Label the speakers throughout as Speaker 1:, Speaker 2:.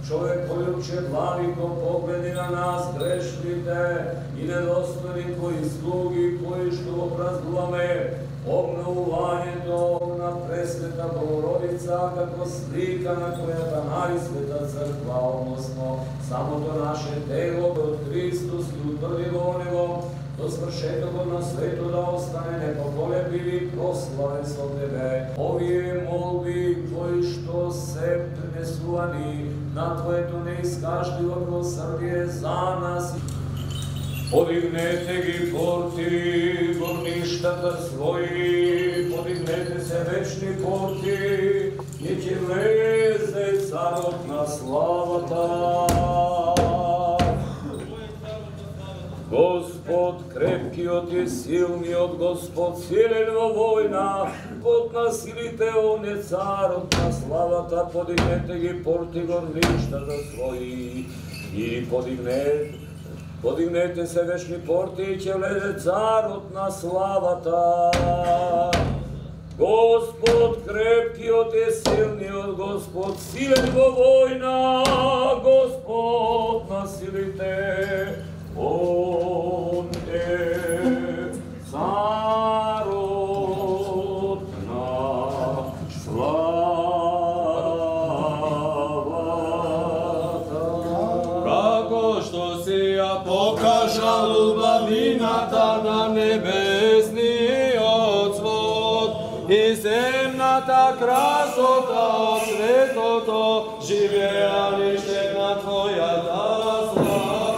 Speaker 1: čovjekoljubče vladiko, pogledi na nas grešnike i nedostojni tvoji slugi, koji što obrazduvame obnovuvanje doma presveta Bogorodica, kako slika na koja ta najsveta crkva, odnosno samo to naše telo od Hristus i utvrdilo nego do svršenog na svetu da ostane nepokolebljivi proslave s od tebe. Ovije molbi tvoji što se prinesuvani na tvoje to neiskažljivo milosrdje za nas. Podignete gi porti gorništata svoji, podignete se večni porti, gdje će vleze carotna slava ta. Gospod krepki od je silni od Gospod silenova vojna, pod nasilite one carotna slava ta, podignete gi porti gorništata svoji i podignete se večni porti i će vleze carotna slava ta. Gospod krepki od je silni od Gospod silenova vojna, Gospod nasilite on je carotna slava ta.
Speaker 2: Kako što si ja pokaža ljubavina na nebesni odsvod i zemnata krasota od svetoto živjelištena tvoja ta slava.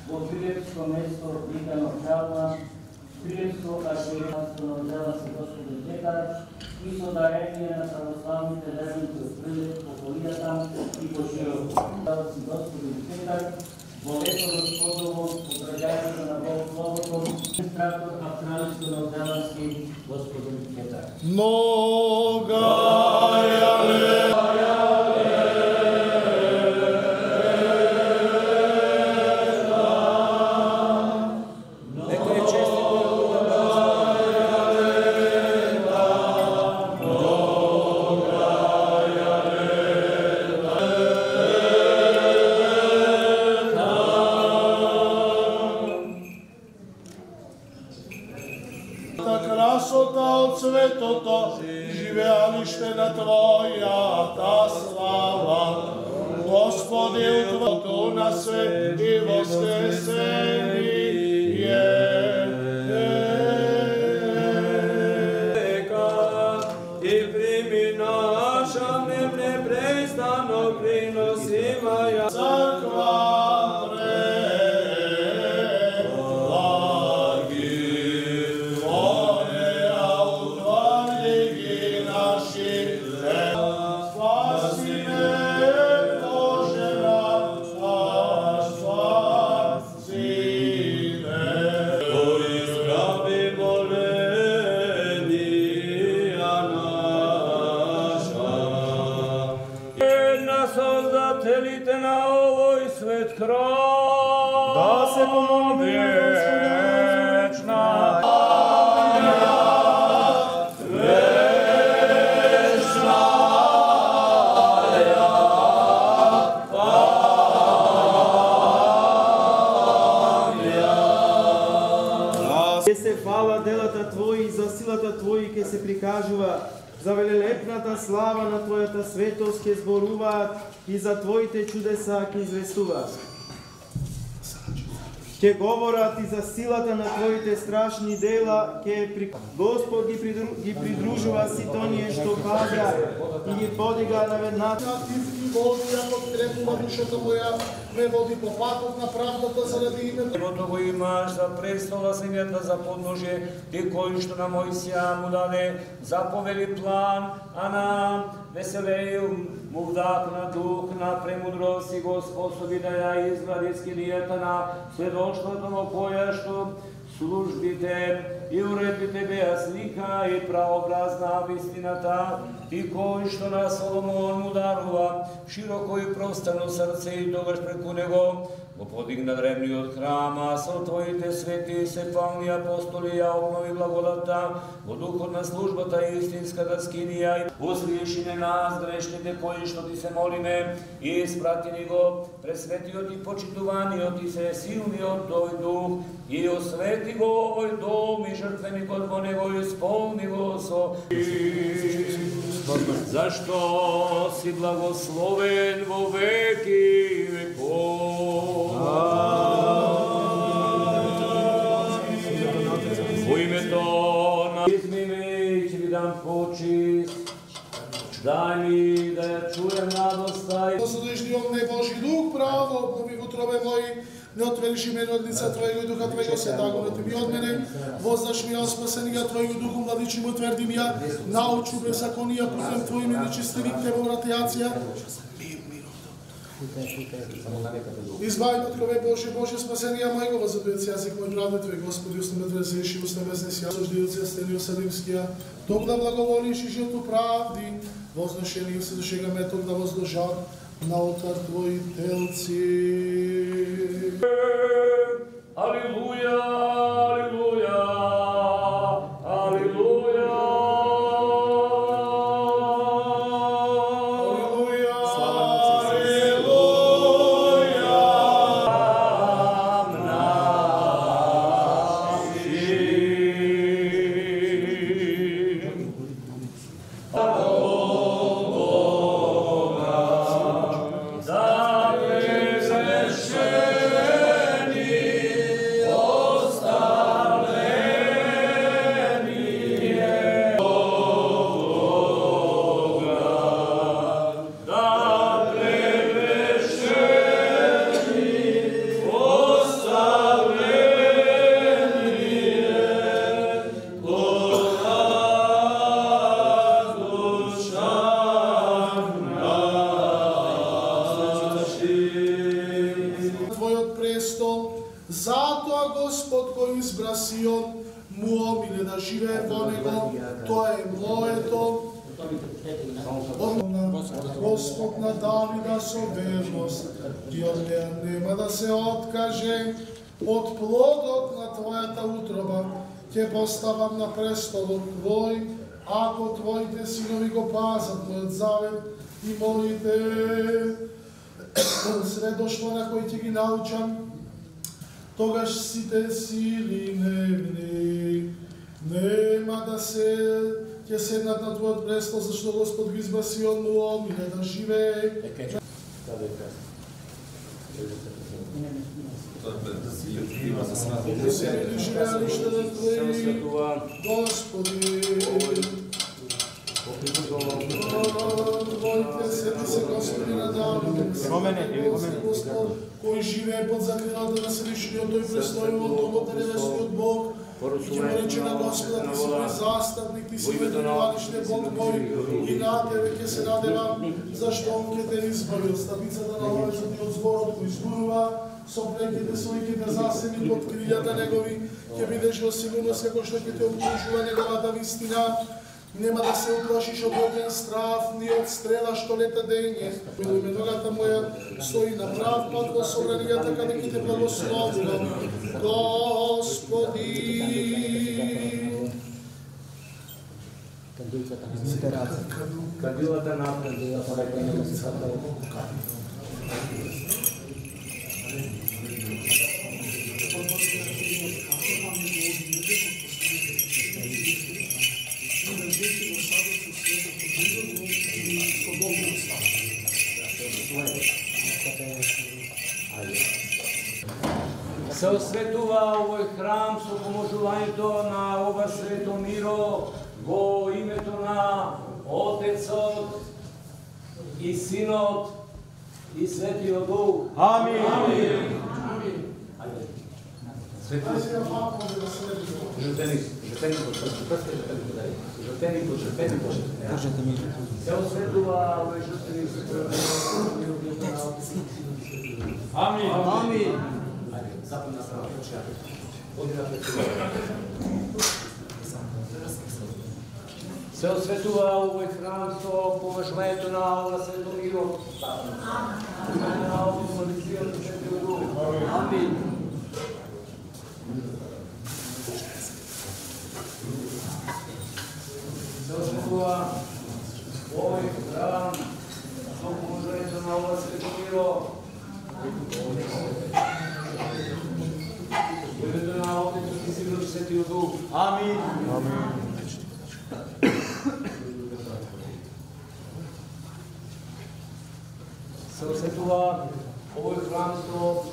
Speaker 3: Во Филипско место викано Чалма, Филипско архиерейство надзела се Господи Петар и со дарение на православните верници од Прилеп по Полијата и по широко. Надзела се Господи Петар, во лето Господово, потрагајќето на Бог Словото, администратор Австралиско надзелански Господи Петар.
Speaker 4: Красота от светото, живеалище на Твоята слава. Господи, утвото на свет и воскресение.
Speaker 2: И прими наша непрестанно приносимая
Speaker 4: Църква
Speaker 1: Создателите на овој свет храм,
Speaker 2: да се помолиме
Speaker 1: вечна.
Speaker 5: Ке се фала делата Твои, за силата Твои ке се прикажува, за велелепната слава на Твојата светост ке зборуваат и за Твоите чудеса ке известуваат. Ке говорат и за силата на Твоите страшни дела, Господ ги придружува сите оние што паза и ги подига на ведната.
Speaker 4: Води, ако требува душата моја, ме води по патот на правдата заради името.
Speaker 1: Небото го имаш за престола земјата за подножие, ти кој што на Мојсија му даде заповели план, а нам веселеју му вдахна дух на премудрост и го способи да ја изгради скинијата на сведоштвото во која што službite i uredbite beja slika i pravobrazna istinata i koji što nas Solomon mu darova, široko i prostano srce i togaš preko nego, go podigna drevni od hrama, sotvojite sveti se palni apostoli, ja obnovi blagodata, go duhovna služba ta istinska da skinija i uzriješine nas grešnike koji što ti se molime i ispratini go, presvetio ti počitovanio ti se silnio tvoj duh i osveti go ovoj dom i žrtveni god go nego ispolni go so. Zašto si blagosloven vo veki vekov. U ime to na izmi mi će mi dam počist. Daj mi da ja čujem radostaj.
Speaker 4: Poslušni ovne Boži duh pravo, obnovi utrobe moji, ne otvoriš imen od lica Tvojega i duha Tvojega se dagoneti mi od mene, воздаš mi ja спасения Твоju duhu mladičim utvrdim ja, nauču bezakonija putem Tvojim i nečistivih temoratijacija. Избави от крове Божие, Божие спасение моего, возобьется язык мой правды Твой, Господи, устами Твои, устами вознеся, заждился стелил Салимския, тогда благоволишь и жил ту правди, возношение се душега ме тогда возложат на олтар Твои телци.
Speaker 1: Аллилуйя, аллилуйя, аллилуйя.
Speaker 4: Господ на Давида со верност, и од нея нема да се откаже, од плодот на Твојата утроба ќе поставам на престолот Твој, ако Твоите синови го пазат мојот завет и молите средошло на кој ќе ги научам, тогаш сите сили невни нема да се ќе седнат на Твојот престол, зашто Господ ги избаси од муом и не да живее. Да се види живеалиштата Твои, Господи. Твоите седи се, Господи, на Давид, Господ, кој живее под закрината на Селишниот, тој престои од домот на небесниот Бог, и ќе му рече на Господа, ти си мој застапник, ти си мој доновалиште Бог мој, и на Тебе ќе се надевам, зашто Он ќе те избави од стабицата на овецот и од зборот кој зборува, со плеките своји ќе те засеми под крилјата Негови, ќе бидеш во сигурност како што ќе те обкружува Неговата вистина, нема да се уплашиш од огнен страв, ни од стрела што лета дење. Милуј ногата моја стои на прав пат во собранијата каде ќе те благословувам, Господи.
Speaker 1: Кадилата напред. Се осветува овој храм со поможувањето на ова свето миро во името на Отецот и Синот и Светиот Дух.
Speaker 5: Амин.
Speaker 1: Се осветува овој жртвени
Speaker 5: Амин.
Speaker 1: Амин. Se osvetува ovoj hramstvo pomažujete na Svetom miru. Amin. Se osvetува ovoj hramstvo pomažujete na Svetom miru. Povede na Otcu i Sinu i Svetiju Duhu. Amin. Se osvetува ovoj hramstvo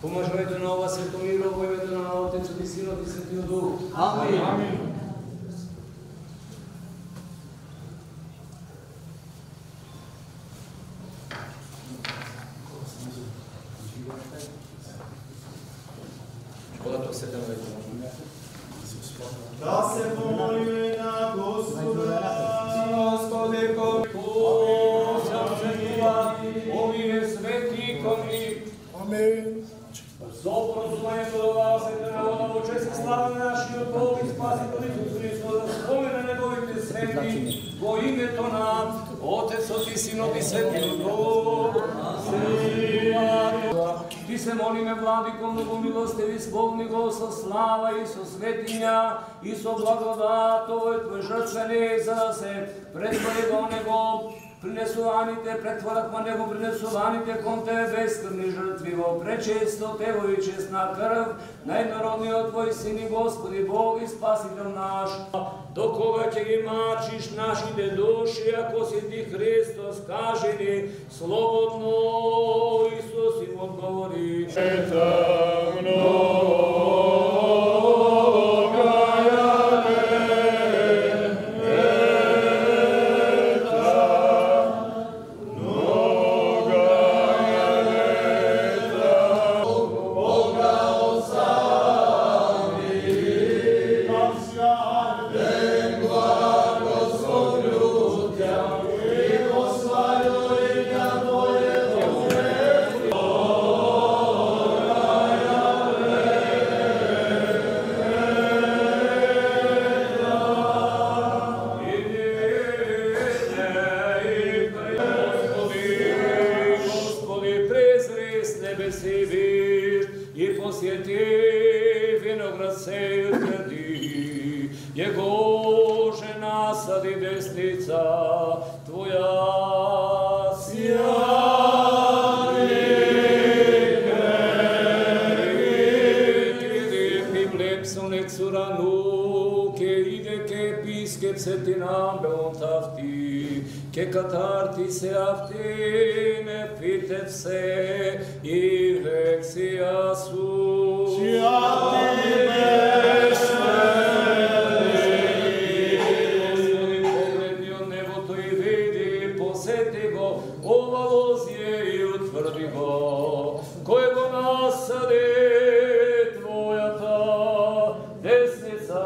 Speaker 1: pomažujete na ova Svetomiro, povede na Otcu i Sinu i Svetiju Duhu. Amin.
Speaker 5: Da se pomolimo na Gospoda. Gospode,
Speaker 1: Ovime sveti komi.
Speaker 4: Amen.
Speaker 1: Soprosувањето до вас е народа во чест и слава на нашиот Бог и Спасител Исус Христос, да спомена неговите свети во името на Отецот и Синот и Светиот Дух. Ти се молиме, Владико, многомилостиви, сполни го со слава и со светиња и со благодат овој твој жртвеник, за да се претвори во него принесуваните, претворат во него принесуваните кон тебе бескрвни жртви во пречесто Тево и честна крв на еднородниот твој Син и Господи Бог и Спасител наш. До кога ќе ги мачиш нашите души, ако си ти Христос, кажи ни слободно. Исус им одговори: che catarti se aftine fite se i vexia su. Si aftine Господи, погледни от небото и види, посети го, овалозие и утвърди го, кой го насъди твоята десница.